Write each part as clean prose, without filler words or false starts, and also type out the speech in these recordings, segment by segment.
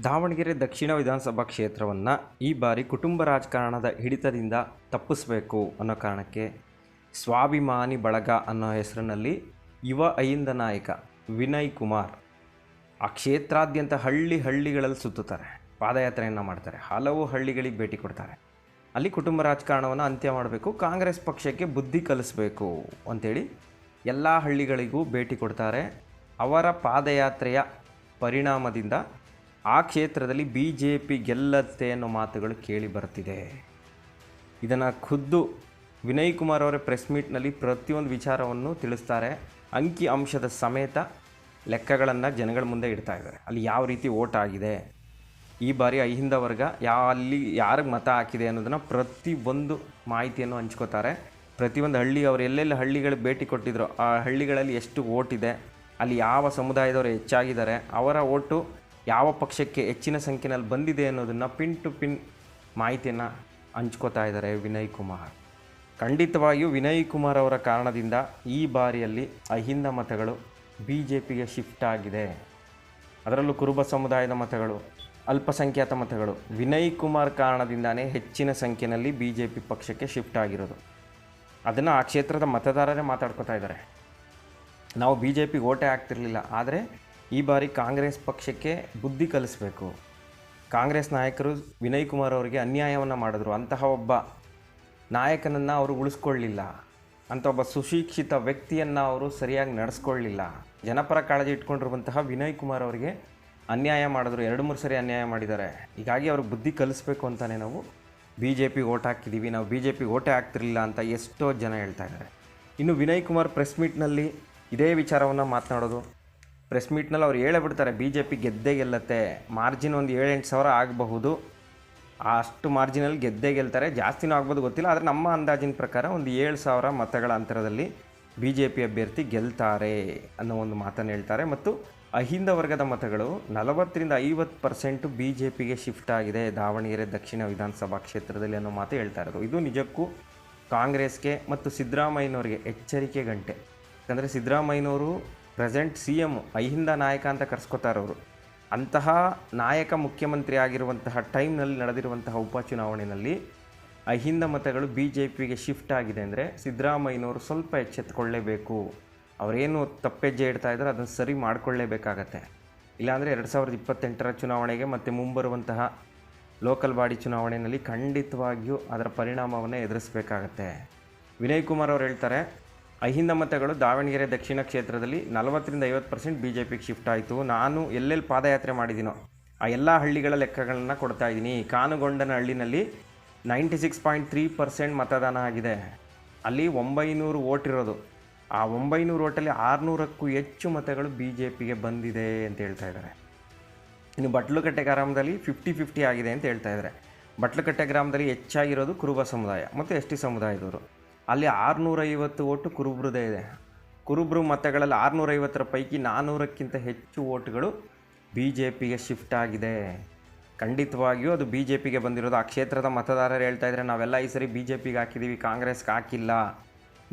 ದಾವಣಗೆರೆ ದಕ್ಷಿಣ ವಿಧಾನಸಭಾ ಕ್ಷೇತ್ರವನ್ನು ಈ ಬಾರಿ ಕುಟುಂಬ ರಾಜಕಾರಣದ ಹಿಡಿತದಿಂದ ತಪ್ಪಿಸಬೇಕು ಅನ್ನೋ ಕಾರಣಕ್ಕೆ ಸ್ವಾಭಿಮಾನಿ ಬಳಗ ಅನ್ನೋ ಹೆಸರಿನಲ್ಲಿ ಯುವ ಅಹಿಂದ ನಾಯಕ ವಿನಯ್ ಕುಮಾರ್ ಆ ಕ್ಷೇತ್ರಾದ್ಯಂತ ಹಳ್ಳಿಗಳಲ್ಲಿ ಸುತ್ತುತ್ತಾರೆ, ಪಾದಯಾತ್ರೆಯನ್ನು ಮಾಡ್ತಾರೆ, ಹಲವು ಹಳ್ಳಿಗಳಿಗೆ ಭೇಟಿ ಕೊಡ್ತಾರೆ. ಅಲ್ಲಿ ಕುಟುಂಬ ರಾಜಕಾರಣವನ್ನು ಅಂತ್ಯ ಮಾಡಬೇಕು, ಕಾಂಗ್ರೆಸ್ ಪಕ್ಷಕ್ಕೆ ಬುದ್ಧಿ ಕಲಿಸಬೇಕು ಅಂಥೇಳಿ ಎಲ್ಲ ಹಳ್ಳಿಗಳಿಗೂ ಭೇಟಿ ಕೊಡ್ತಾರೆ. ಅವರ ಪಾದಯಾತ್ರೆಯ ಪರಿಣಾಮದಿಂದ ಆ ಕ್ಷೇತ್ರದಲ್ಲಿ BJP ಗೆಲ್ಲತ್ತೆ ಅನ್ನೋ ಮಾತುಗಳು ಕೇಳಿ ಬರ್ತಿದೆ. ಇದನ್ನು ಖುದ್ದು ವಿನಯ್ ಕುಮಾರ್ ಅವರ ಪ್ರೆಸ್ ಮೀಟ್ನಲ್ಲಿ ಪ್ರತಿಯೊಂದು ವಿಚಾರವನ್ನು ತಿಳಿಸ್ತಾರೆ. ಅಂಕಿ ಅಂಶದ ಸಮೇತ ಲೆಕ್ಕಗಳನ್ನು ಜನಗಳ ಮುಂದೆ ಇಡ್ತಾ ಇದ್ದಾರೆ. ಅಲ್ಲಿ ಯಾವ ರೀತಿ ಓಟ್ ಆಗಿದೆ, ಈ ಬಾರಿ ಅಹಿಂದ ವರ್ಗ ಅಲ್ಲಿ ಯಾರಿಗೆ ಮತ ಹಾಕಿದೆ ಅನ್ನೋದನ್ನು ಪ್ರತಿಯೊಂದು ಮಾಹಿತಿಯನ್ನು ಹಂಚ್ಕೋತಾರೆ. ಪ್ರತಿಯೊಂದು ಹಳ್ಳಿ ಅವರು ಎಲ್ಲೆಲ್ಲಿ ಹಳ್ಳಿಗಳಿಗೆ ಭೇಟಿ ಕೊಟ್ಟಿದ್ರು ಆ ಹಳ್ಳಿಗಳಲ್ಲಿ ಎಷ್ಟು ಓಟ್ ಇದೆ, ಅಲ್ಲಿ ಯಾವ ಸಮುದಾಯದವರು ಹೆಚ್ಚಾಗಿದ್ದಾರೆ, ಅವರ ಓಟು ಯಾವ ಪಕ್ಷಕ್ಕೆ ಹೆಚ್ಚಿನ ಸಂಖ್ಯೆಯಲ್ಲಿ ಬಂದಿದೆ ಅನ್ನೋದನ್ನು ಪಿನ್ ಟು ಪಿನ್ ಮಾಹಿತಿಯನ್ನು ಹಂಚ್ಕೋತಾ ಇದ್ದಾರೆ ವಿನಯ್ ಕುಮಾರ್. ಖಂಡಿತವಾಗಿಯೂ ವಿನಯ್ ಕುಮಾರ್ ಅವರ ಕಾರಣದಿಂದ ಈ ಬಾರಿಯಲ್ಲಿ ಅಹಿಂದ ಮತಗಳು BJPಗೆ ಶಿಫ್ಟ್ ಆಗಿದೆ. ಅದರಲ್ಲೂ ಕುರುಬ ಸಮುದಾಯದ ಮತಗಳು, ಅಲ್ಪಸಂಖ್ಯಾತ ಮತಗಳು ವಿನಯ್ ಕುಮಾರ್ ಕಾರಣದಿಂದಾನೇ ಹೆಚ್ಚಿನ ಸಂಖ್ಯೆಯಲ್ಲಿ BJP ಪಕ್ಷಕ್ಕೆ ಶಿಫ್ಟ್ ಆಗಿರೋದು. ಅದನ್ನು ಆ ಕ್ಷೇತ್ರದ ಮತದಾರರೇ ಮಾತಾಡ್ಕೋತಾ ಇದ್ದಾರೆ. ನಾವು BJPಗೆ ಓಟೇ ಆಗ್ತಿರಲಿಲ್ಲ, ಆದರೆ ಈ ಬಾರಿ ಕಾಂಗ್ರೆಸ್ ಪಕ್ಷಕ್ಕೆ ಬುದ್ಧಿ ಕಲಿಸಬೇಕು. ಕಾಂಗ್ರೆಸ್ ನಾಯಕರು ವಿನಯ್ ಕುಮಾರ್ ಅವರಿಗೆ ಅನ್ಯಾಯವನ್ನು ಮಾಡಿದ್ರು, ಅಂತಹ ಒಬ್ಬ ನಾಯಕನನ್ನು ಅವರು ಉಳಿಸ್ಕೊಳ್ಳಿಲ್ಲ, ಅಂಥ ಒಬ್ಬ ಸುಶಿಕ್ಷಿತ ವ್ಯಕ್ತಿಯನ್ನು ಅವರು ಸರಿಯಾಗಿ ನಡೆಸ್ಕೊಳ್ಳಿಲ್ಲ. ಜನಪರ ಕಾಳಜಿ ಇಟ್ಕೊಂಡಿರುವಂತಹ ವಿನಯ್ ಕುಮಾರ್ ಅವರಿಗೆ ಅನ್ಯಾಯ ಮಾಡಿದ್ರು, 2-3 ಸರಿ ಅನ್ಯಾಯ ಮಾಡಿದ್ದಾರೆ. ಹೀಗಾಗಿ ಅವ್ರಿಗೆ ಬುದ್ಧಿ ಕಲಿಸ್ಬೇಕು ಅಂತಲೇ ನಾವು BJPಗೆ ಓಟ್ ಹಾಕಿದ್ದೀವಿ, ನಾವು BJPಗೆ ಓಟೇ ಆಗ್ತಿರಲಿಲ್ಲ ಅಂತ ಎಷ್ಟೋ ಜನ ಹೇಳ್ತಾ ಇದ್ದಾರೆ. ಇನ್ನು ವಿನಯ್ ಕುಮಾರ್ ಪ್ರೆಸ್ ಮೀಟ್ನಲ್ಲಿ ಇದೇ ವಿಚಾರವನ್ನು ಮಾತನಾಡೋದು. ಪ್ರೆಸ್ ಮೀಟ್ನಲ್ಲಿ ಅವ್ರು ಹೇಳಬಿಡ್ತಾರೆ, BJP ಗೆದ್ದೇ ಗೆಲ್ಲತ್ತೆ, ಮಾರ್ಜಿನ್ ಒಂದು 7-8 ಸಾವಿರ ಆಗಬಹುದು, ಅಷ್ಟು ಮಾರ್ಜಿನಲ್ಲಿ ಗೆದ್ದೇ ಗೆಲ್ತಾರೆ, ಜಾಸ್ತಿನೂ ಆಗ್ಬೋದು ಗೊತ್ತಿಲ್ಲ, ಆದರೆ ನಮ್ಮ ಅಂದಾಜಿನ ಪ್ರಕಾರ ಒಂದು 7,000 ಮತಗಳ ಅಂತರದಲ್ಲಿ BJP ಅಭ್ಯರ್ಥಿ ಗೆಲ್ತಾರೆ ಅನ್ನೋ ಒಂದು ಮಾತನ್ನು ಹೇಳ್ತಾರೆ. ಮತ್ತು ಅಹಿಂದ ವರ್ಗದ ಮತಗಳು 40-50% BJPಗೆ ಶಿಫ್ಟ್ ಆಗಿದೆ ದಾವಣಗೆರೆ ದಕ್ಷಿಣ ವಿಧಾನಸಭಾ ಕ್ಷೇತ್ರದಲ್ಲಿ ಅನ್ನೋ ಮಾತು ಹೇಳ್ತಾ ಇರೋದು. ಇದು ನಿಜಕ್ಕೂ ಕಾಂಗ್ರೆಸ್ಗೆ ಮತ್ತು ಸಿದ್ದರಾಮಯ್ಯನವ್ರಿಗೆ ಎಚ್ಚರಿಕೆ ಗಂಟೆ. ಯಾಕಂದರೆ ಸಿದ್ದರಾಮಯ್ಯನವರು ಪ್ರೆಸೆಂಟ್ CM ಅಹಿಂದ ನಾಯಕ ಅಂತ ಕರೆಸ್ಕೋತಾರವರು. ಅಂತಹ ನಾಯಕ ಮುಖ್ಯಮಂತ್ರಿ ಆಗಿರುವಂತಹ ಟೈಮ್ನಲ್ಲಿ ನಡೆದಿರುವಂತಹ ಉಪಚುನಾವಣೆಯಲ್ಲಿ ಅಹಿಂದ ಮತಗಳು BJPಗೆ ಶಿಫ್ಟ್ ಆಗಿದೆ ಅಂದರೆ ಸಿದ್ದರಾಮಯ್ಯನವರು ಸ್ವಲ್ಪ ಎಚ್ಚೆತ್ತುಕೊಳ್ಳೇಬೇಕು. ಅವರೇನು ತಪ್ಪೆಜ್ಜೆ ಇಡ್ತಾ ಇದ್ದಾರೆ ಅದನ್ನು ಸರಿ ಮಾಡಿಕೊಳ್ಳೇಬೇಕಾಗತ್ತೆ. ಇಲ್ಲಾಂದರೆ 2028ರ ಚುನಾವಣೆಗೆ ಮತ್ತು ಮುಂಬರುವಂತಹ ಲೋಕಲ್ ಬಾಡಿ ಚುನಾವಣೆಯಲ್ಲಿ ಖಂಡಿತವಾಗಿಯೂ ಅದರ ಪರಿಣಾಮವನ್ನು ಎದುರಿಸಬೇಕಾಗತ್ತೆ. ವಿನಯ್ ಕುಮಾರ್ ಅವರು ಹೇಳ್ತಾರೆ, ಅಹಿಂದ ಮತಗಳು ದಾವಣಗೆರೆ ದಕ್ಷಿಣ ಕ್ಷೇತ್ರದಲ್ಲಿ 40-50% BJPಗೆ ಶಿಫ್ಟ್ ಆಯಿತು. ನಾನು ಎಲ್ಲೆಲ್ಲಿ ಪಾದಯಾತ್ರೆ ಮಾಡಿದ್ದೀನೋ ಆ ಎಲ್ಲ ಹಳ್ಳಿಗಳ ಲೆಕ್ಕಗಳನ್ನು ಕೊಡ್ತಾ ಇದ್ದೀನಿ. ಕಾನುಗೊಂಡನ ಹಳ್ಳಿನಲ್ಲಿ 96.3% ಮತದಾನ ಆಗಿದೆ. ಅಲ್ಲಿ 900 ಓಟ್ ಇರೋದು. ಆ 900 ಓಟಲ್ಲಿ 600ಕ್ಕೂ ಹೆಚ್ಚು ಮತಗಳು BJPಗೆ ಬಂದಿದೆ ಅಂತ ಹೇಳ್ತಾ ಇದ್ದಾರೆ. ಇನ್ನು ಬಟ್ಲುಕಟ್ಟೆ ಗ್ರಾಮದಲ್ಲಿ 50-50 ಆಗಿದೆ ಅಂತ ಹೇಳ್ತಾ ಇದ್ದಾರೆ. ಬಟ್ಲುಕಟ್ಟೆ ಗ್ರಾಮದಲ್ಲಿ ಹೆಚ್ಚಾಗಿರೋದು ಕುರುಬ ಸಮುದಾಯ ಮತ್ತು ST ಸಮುದಾಯದವರು. ಅಲ್ಲಿ 650 ಓಟು ಕುರುಬ್ರದೇ ಇದೆ. ಕುರುಬ್ರು ಮತಗಳಲ್ಲಿ 650ರ ಪೈಕಿ 400ಕ್ಕಿಂತ ಹೆಚ್ಚು ಓಟುಗಳು BJPಗೆ ಶಿಫ್ಟ್ ಆಗಿದೆ. ಖಂಡಿತವಾಗಿಯೂ ಅದು BJPಗೆ ಬಂದಿರೋದು. ಆ ಕ್ಷೇತ್ರದ ಮತದಾರರು ಹೇಳ್ತಾ ಇದ್ದಾರೆ, ನಾವೆಲ್ಲ ಈ ಸರಿ BJPಗೆ ಹಾಕಿದ್ದೀವಿ, ಕಾಂಗ್ರೆಸ್ಗೆ ಹಾಕಿಲ್ಲ,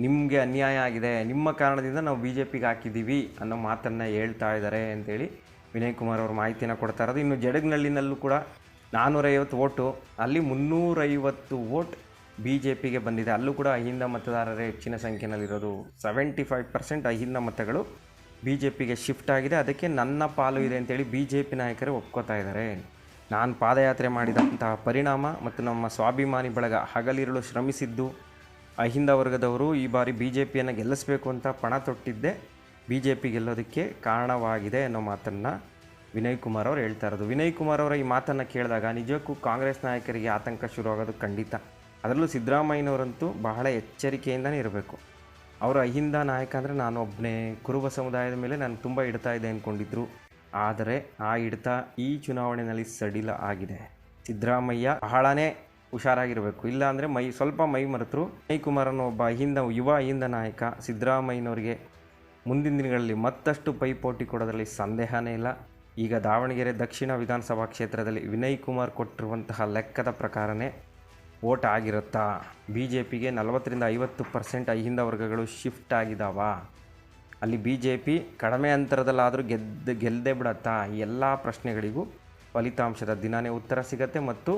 ನಿಮಗೆ ಅನ್ಯಾಯ ಆಗಿದೆ, ನಿಮ್ಮ ಕಾರಣದಿಂದ ನಾವು BJPಗೆ ಹಾಕಿದ್ದೀವಿ ಅನ್ನೋ ಮಾತನ್ನು ಹೇಳ್ತಾ ಇದ್ದಾರೆ ಅಂತೇಳಿ ವಿನಯ್ ಕುಮಾರ್ ಅವರು ಮಾಹಿತಿಯನ್ನು ಕೊಡ್ತಾ ಇರೋದು. ಇನ್ನು ಜಡಗನಹಳ್ಳಿನಲ್ಲೂ ಕೂಡ 450 ಓಟು, ಅಲ್ಲಿ 350 ಓಟ್ BJPಗೆ ಬಂದಿದೆ. ಅಲ್ಲೂ ಕೂಡ ಅಹಿಂದ ಮತದಾರರೇ ಹೆಚ್ಚಿನ ಸಂಖ್ಯೆಯಲ್ಲಿರೋದು. 75% ಅಹಿಂದ ಮತಗಳು BJPಗೆ ಶಿಫ್ಟ್ ಆಗಿದೆ. ಅದಕ್ಕೆ ನನ್ನ ಪಾಲು ಇದೆ ಅಂತೇಳಿ BJP ನಾಯಕರೇ ಒಪ್ಕೋತಾ ಇದ್ದಾರೆ. ನಾನು ಪಾದಯಾತ್ರೆ ಮಾಡಿದಂತಹ ಪರಿಣಾಮ ಮತ್ತು ನಮ್ಮ ಸ್ವಾಭಿಮಾನಿ ಬಳಗ ಹಗಲಿರುಳು ಶ್ರಮಿಸಿದ್ದು ಅಹಿಂದ ವರ್ಗದವರು ಈ ಬಾರಿ BJPಯನ್ನು ಗೆಲ್ಲಿಸಬೇಕು ಅಂತ ಪಣ ತೊಟ್ಟಿದ್ದೆ BJP ಗೆಲ್ಲೋದಕ್ಕೆ ಕಾರಣವಾಗಿದೆ ಅನ್ನೋ ಮಾತನ್ನು ವಿನಯ್ ಕುಮಾರ್ ಅವರು ಹೇಳ್ತಾ ಇರೋದು. ವಿನಯ್ ಕುಮಾರ್ ಅವರ ಈ ಮಾತನ್ನು ಕೇಳಿದಾಗ ನಿಜಕ್ಕೂ ಕಾಂಗ್ರೆಸ್ ನಾಯಕರಿಗೆ ಆತಂಕ ಶುರುವಾಗೋದು ಖಂಡಿತ. ಅದರಲ್ಲೂ ಸಿದ್ದರಾಮಯ್ಯನವರಂತೂ ಬಹಳ ಎಚ್ಚರಿಕೆಯಿಂದನೇ ಇರಬೇಕು. ಅವರು ಅಹಿಂದ ನಾಯಕ ಅಂದರೆ ನಾನು ಒಬ್ಬನೇ, ಕುರುಬ ಸಮುದಾಯದ ಮೇಲೆ ನಾನು ತುಂಬ ಹಿಡ್ತಾ ಇದೆ ಅಂದ್ಕೊಂಡಿದ್ರು. ಆದರೆ ಆ ಹಿಡಿತ ಈ ಚುನಾವಣೆಯಲ್ಲಿ ಸಡಿಲ ಆಗಿದೆ. ಸಿದ್ದರಾಮಯ್ಯ ಬಹಳನೇ ಹುಷಾರಾಗಿರಬೇಕು, ಇಲ್ಲಾಂದರೆ ಸ್ವಲ್ಪ ಮೈ ಮರೆತರು. ವಿನಯ್ ಕುಮಾರ್ ಅನ್ನೋ ಒಬ್ಬ ಯುವ ಅಹಿಂದ ನಾಯಕ ಸಿದ್ದರಾಮಯ್ಯನವರಿಗೆ ಮುಂದಿನ ದಿನಗಳಲ್ಲಿ ಮತ್ತಷ್ಟು ಪೈಪೋಟಿ ಕೊಡೋದ್ರಲ್ಲಿ ಸಂದೇಹನೇ ಇಲ್ಲ. ಈಗ ದಾವಣಗೆರೆ ದಕ್ಷಿಣ ವಿಧಾನಸಭಾ ಕ್ಷೇತ್ರದಲ್ಲಿ ವಿನಯ್ ಕುಮಾರ್ ಕೊಟ್ಟಿರುವಂತಹ ಲೆಕ್ಕದ ಪ್ರಕಾರನೇ ಓಟ್ ಆಗಿರುತ್ತಾ? BJPಗೆ 40-50% ಅಹಿಂದ ವರ್ಗಗಳು ಶಿಫ್ಟ್ ಆಗಿದ್ದಾವ? ಅಲ್ಲಿ BJP ಕಡಿಮೆ ಅಂತರದಲ್ಲಾದರೂ ಗೆಲ್ಲದೆ ಬಿಡತ್ತಾ? ಈ ಎಲ್ಲ ಪ್ರಶ್ನೆಗಳಿಗೂ ಫಲಿತಾಂಶದ ದಿನಾನೇ ಉತ್ತರ ಸಿಗತ್ತೆ. ಮತ್ತು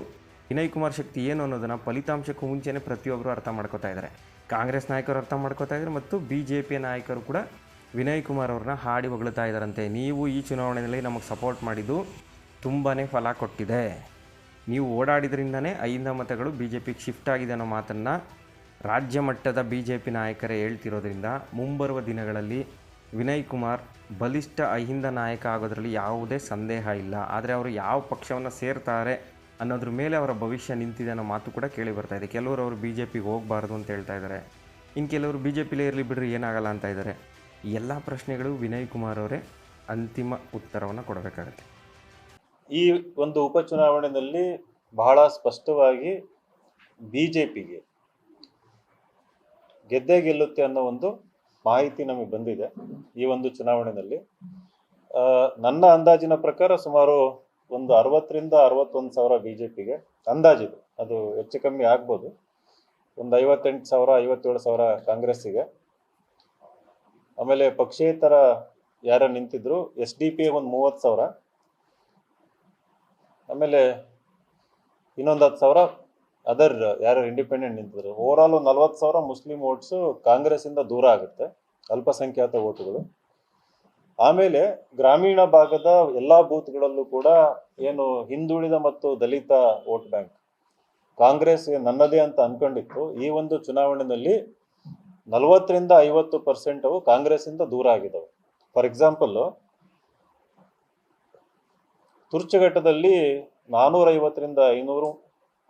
ವಿನಯ್ ಕುಮಾರ್ ಶಕ್ತಿ ಏನು ಅನ್ನೋದನ್ನು ಫಲಿತಾಂಶಕ್ಕೂ ಮುಂಚೆನೇ ಪ್ರತಿಯೊಬ್ಬರು ಅರ್ಥ ಮಾಡ್ಕೋತಾ ಇದ್ದಾರೆ. ಕಾಂಗ್ರೆಸ್ ನಾಯಕರು ಅರ್ಥ ಮಾಡ್ಕೋತಾ ಇದ್ದಾರೆ ಮತ್ತು BJP ನಾಯಕರು ಕೂಡ ವಿನಯ್ ಕುಮಾರ್ ಅವ್ರನ್ನ ಹಾಡಿ ಹೊಗಳ್ತಾ ಇದ್ದಾರಂತೆ. ನೀವು ಈ ಚುನಾವಣೆಯಲ್ಲಿ ನಮಗೆ ಸಪೋರ್ಟ್ ಮಾಡಿದ್ದು ತುಂಬಾ ಫಲ ಕೊಟ್ಟಿದೆ, ನೀವು ಓಡಾಡಿದ್ರಿಂದನೇ 5 ಮತಗಳು BJPಗೆ ಶಿಫ್ಟ್ ಆಗಿದೆ ಅನ್ನೋ ಮಾತನ್ನು ರಾಜ್ಯ ಮಟ್ಟದ BJP ನಾಯಕರೇ ಹೇಳ್ತಿರೋದ್ರಿಂದ ಮುಂಬರುವ ದಿನಗಳಲ್ಲಿ ವಿನಯ್ ಕುಮಾರ್ ಬಲಿಷ್ಠ ಅಹಿಂದ ನಾಯಕ ಆಗೋದ್ರಲ್ಲಿ ಯಾವುದೇ ಸಂದೇಹ ಇಲ್ಲ. ಆದರೆ ಅವರು ಯಾವ ಪಕ್ಷವನ್ನು ಸೇರ್ತಾರೆ ಅನ್ನೋದ್ರ ಮೇಲೆ ಅವರ ಭವಿಷ್ಯ ನಿಂತಿದೆ ಅನ್ನೋ ಮಾತು ಕೂಡ ಕೇಳಿ ಬರ್ತಾ ಇದೆ. ಕೆಲವರು ಅವರು BJPಗೆ ಹೋಗಬಾರ್ದು ಅಂತ ಹೇಳ್ತಾ ಇದ್ದಾರೆ, ಇನ್ನು ಕೆಲವರು BJPಲೇ ಇರಲಿ ಬಿಡ್ರಿ ಏನಾಗಲ್ಲ ಅಂತ ಇದ್ದಾರೆ. ಈ ಎಲ್ಲ ಪ್ರಶ್ನೆಗಳು ವಿನಯ್ ಕುಮಾರ್ ಅವರೇ ಅಂತಿಮ ಉತ್ತರವನ್ನು ಕೊಡಬೇಕಾಗತ್ತೆ. ಈ ಒಂದು ಉಪಚುನಾವಣೆಯಲ್ಲಿ ಬಹಳ ಸ್ಪಷ್ಟವಾಗಿ BJPಗೆ ಗೆದ್ದೇ ಗೆಲ್ಲುತ್ತೆ ಅನ್ನೋ ಒಂದು ಮಾಹಿತಿ ನಮಗೆ ಬಂದಿದೆ. ಈ ಒಂದು ಚುನಾವಣೆಯಲ್ಲಿ ನನ್ನ ಅಂದಾಜಿನ ಪ್ರಕಾರ ಸುಮಾರು ಒಂದು 60ರಿಂದ 61 ಸಾವಿರ BJPಗೆ ಅಂದಾಜಿದೆ, ಅದು ಹೆಚ್ಚು ಕಮ್ಮಿ ಆಗ್ಬೋದು. ಒಂದು 58 ಸಾವಿರ 57 ಸಾವಿರ ಕಾಂಗ್ರೆಸ್ಸಿಗೆ, ಆಮೇಲೆ ಪಕ್ಷೇತರ ಯಾರ ನಿಂತಿದ್ರು SDP ಒಂದು 30 ಸಾವಿರ, ಆಮೇಲೆ ಇನ್ನೊಂದು 10 ಸಾವಿರ ಅದರ್ ಯಾರು ಇಂಡಿಪೆಂಡೆಂಟ್ ನಿಂತಿದ್ರು. ಓವರಾಲ್ 40 ಸಾವಿರ ಮುಸ್ಲಿಂ ವೋಟ್ಸು ಕಾಂಗ್ರೆಸ್ಸಿಂದ ದೂರ ಆಗುತ್ತೆ, ಅಲ್ಪಸಂಖ್ಯಾತ ವೋಟುಗಳು. ಆಮೇಲೆ ಗ್ರಾಮೀಣ ಭಾಗದ ಎಲ್ಲ ಬೂತ್ಗಳಲ್ಲೂ ಕೂಡ ಏನು ಹಿಂದುಳಿದ ಮತ್ತು ದಲಿತ ವೋಟ್ ಬ್ಯಾಂಕ್ ಕಾಂಗ್ರೆಸ್ ನನ್ನದೇ ಅಂತ ಅನ್ಕೊಂಡಿತ್ತು, ಈ ಒಂದು ಚುನಾವಣೆಯಲ್ಲಿ 40ರಿಂದ 50% ಅವು ಕಾಂಗ್ರೆಸ್ಸಿಂದ ದೂರ ಆಗಿದ್ದಾವೆ. ಫಾರ್ ಎಕ್ಸಾಂಪಲ್, ತುರ್ಚಘಟ್ಟದಲ್ಲಿ 450ರಿಂದ 500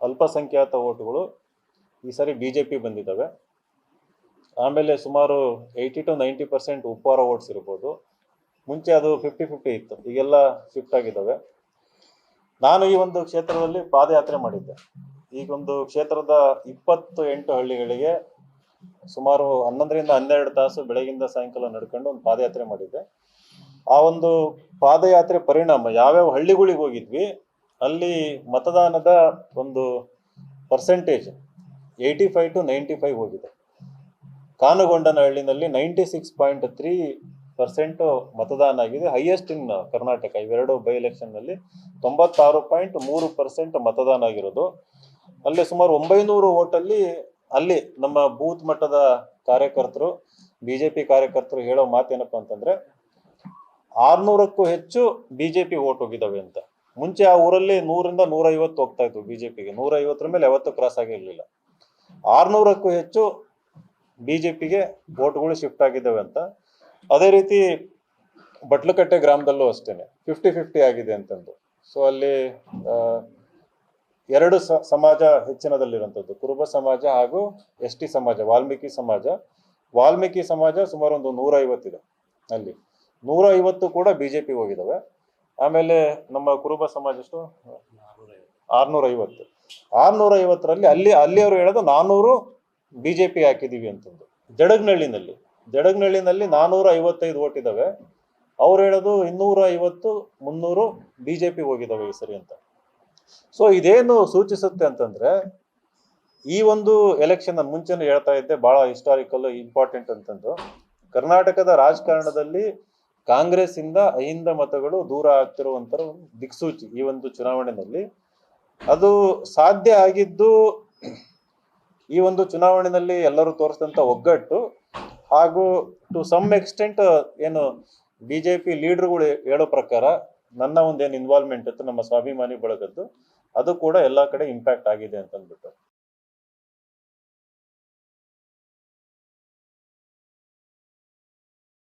ಅಲ್ಪಸಂಖ್ಯಾತ ವೋಟುಗಳು ಈ ಸಾರಿ BJP ಬಂದಿದ್ದಾವೆ. ಆಮೇಲೆ ಸುಮಾರು 80 to 90% ಉಪ್ಪಾರ ವೋಟ್ಸ್ ಇರ್ಬೋದು. ಮುಂಚೆ ಅದು 50-50 ಇತ್ತು, ಈಗೆಲ್ಲ ಶಿಫ್ಟ್ ಆಗಿದ್ದಾವೆ. ನಾನು ಈ ಒಂದು ಕ್ಷೇತ್ರದಲ್ಲಿ ಪಾದಯಾತ್ರೆ ಮಾಡಿದ್ದೆ. ಈಗೊಂದು ಕ್ಷೇತ್ರದ 28 ಹಳ್ಳಿಗಳಿಗೆ ಸುಮಾರು 11ರಿಂದ 12 ತಾಸು ಬೆಳಗಿಂದ ಸಾಯಂಕಾಲ ನಡ್ಕೊಂಡು ಒಂದು ಪಾದಯಾತ್ರೆ ಮಾಡಿದ್ದೆ. ಆ ಒಂದು ಪಾದಯಾತ್ರೆ ಪರಿಣಾಮ ಯಾವ್ಯಾವ ಹಳ್ಳಿಗಳಿಗೆ ಹೋಗಿದ್ವಿ ಅಲ್ಲಿ ಮತದಾನದ ಒಂದು ಪರ್ಸೆಂಟೇಜ್ 85 to 95 ಹೋಗಿದೆ. ಕಾನುಗೊಂಡನಹಳ್ಳಿನಲ್ಲಿ 96.3% ಮತದಾನ ಆಗಿದೆ, ಹೈಯೆಸ್ಟ್ ಇನ್ ಕರ್ನಾಟಕ. ಇವೆರಡು ಬೈ ಎಲೆಕ್ಷನ್ನಲ್ಲಿ 96.3% ಮತದಾನ ಆಗಿರೋದು. ಅಲ್ಲಿ ಸುಮಾರು 900 ವೋಟಲ್ಲಿ ಅಲ್ಲಿ ನಮ್ಮ ಬೂತ್ ಮಟ್ಟದ ಕಾರ್ಯಕರ್ತರು, BJP ಕಾರ್ಯಕರ್ತರು ಹೇಳೋ ಮಾತೇನಪ್ಪ ಅಂತಂದ್ರೆ 600ಕ್ಕೂ ಹೆಚ್ಚು BJP ವೋಟ್ ಹೋಗಿದ್ದಾವೆ ಅಂತ. ಮುಂಚೆ ಆ ಊರಲ್ಲಿ 100ರಿಂದ 150 ಹೋಗ್ತಾ ಇದ್ವು BJPಗೆ, 150 ಮೇಲೆ ಯಾವತ್ತೂ ಕ್ರಾಸ್ ಆಗಿರ್ಲಿಲ್ಲ. 600ಕ್ಕೂ ಹೆಚ್ಚು BJPಗೆ ವೋಟ್ಗಳು ಶಿಫ್ಟ್ ಆಗಿದ್ದಾವೆ ಅಂತ. ಅದೇ ರೀತಿ ಬಟ್ಲಕಟ್ಟೆ ಗ್ರಾಮದಲ್ಲೂ ಅಷ್ಟೇನೆ 50-50 ಆಗಿದೆ ಅಂತಂದು. ಸೊ ಅಲ್ಲಿ 2 ಸಮಾಜ ಹೆಚ್ಚಿನದಲ್ಲಿರುವಂಥದ್ದು, ಕುರುಬ ಸಮಾಜ ಹಾಗೂ ST ಸಮಾಜ, ವಾಲ್ಮೀಕಿ ಸಮಾಜ ಸುಮಾರು ಒಂದು 150 ಇದೆ. ಅಲ್ಲಿ 150 ಕೂಡ BJP ಹೋಗಿದ್ದಾವೆ. ಆಮೇಲೆ ನಮ್ಮ ಕುರುಬ ಸಮಾಜ ಎಷ್ಟು 650ರಲ್ಲಿ ಅಲ್ಲಿ ಅವರು ಹೇಳೋದು 400 BJP ಹಾಕಿದೀವಿ ಅಂತಂದು. ಜಡಗ್ನಹಳ್ಳಿನಲ್ಲಿ 455 ವೋಟ್ ಇದಾವೆ, ಅವ್ರು ಹೇಳೋದು 250-300 BJP ಹೋಗಿದ್ದಾವೆ ಈ ಸರಿ ಅಂತ. ಸೊ ಇದೇನು ಸೂಚಿಸುತ್ತೆ ಅಂತಂದ್ರೆ, ಈ ಒಂದು ಎಲೆಕ್ಷನ್ ನಾನು ಮುಂಚೆನೇ ಹೇಳ್ತಾ ಇದ್ದೆ, ಬಹಳ ಹಿಸ್ಟಾರಿಕಲ್ ಇಂಪಾರ್ಟೆಂಟ್ ಅಂತಂದು. ಕರ್ನಾಟಕದ ರಾಜಕಾರಣದಲ್ಲಿ ಕಾಂಗ್ರೆಸ್ ಇಂದ ಅಹಿಂದ ಮತಗಳು ದೂರ ಆಗ್ತಿರುವಂತ ದಿಕ್ಸೂಚಿ ಈ ಒಂದು ಚುನಾವಣೆಯಲ್ಲಿ. ಅದು ಸಾಧ್ಯ ಆಗಿದ್ದು ಈ ಒಂದು ಚುನಾವಣೆಯಲ್ಲಿ ಎಲ್ಲರೂ ತೋರಿಸಿದಂತ ಒಗ್ಗಟ್ಟು ಹಾಗೂ ಟು ಸಮ್ ಎಕ್ಸ್ಟೆಂಟ್ ಏನು BJP ಲೀಡರ್ಗಳು ಹೇಳೋ ಪ್ರಕಾರ ನನ್ನ ಒಂದೇನು ಇನ್ವಾಲ್ವ್ಮೆಂಟ್ ಇತ್ತು ನಮ್ಮ ಸ್ವಾಭಿಮಾನಿ ಬಳಗದ್ದು, ಅದು ಕೂಡ ಎಲ್ಲಾ ಕಡೆ ಇಂಪ್ಯಾಕ್ಟ್ ಆಗಿದೆ ಅಂತ ಅಂದ್ಬಿಟ್ಟು.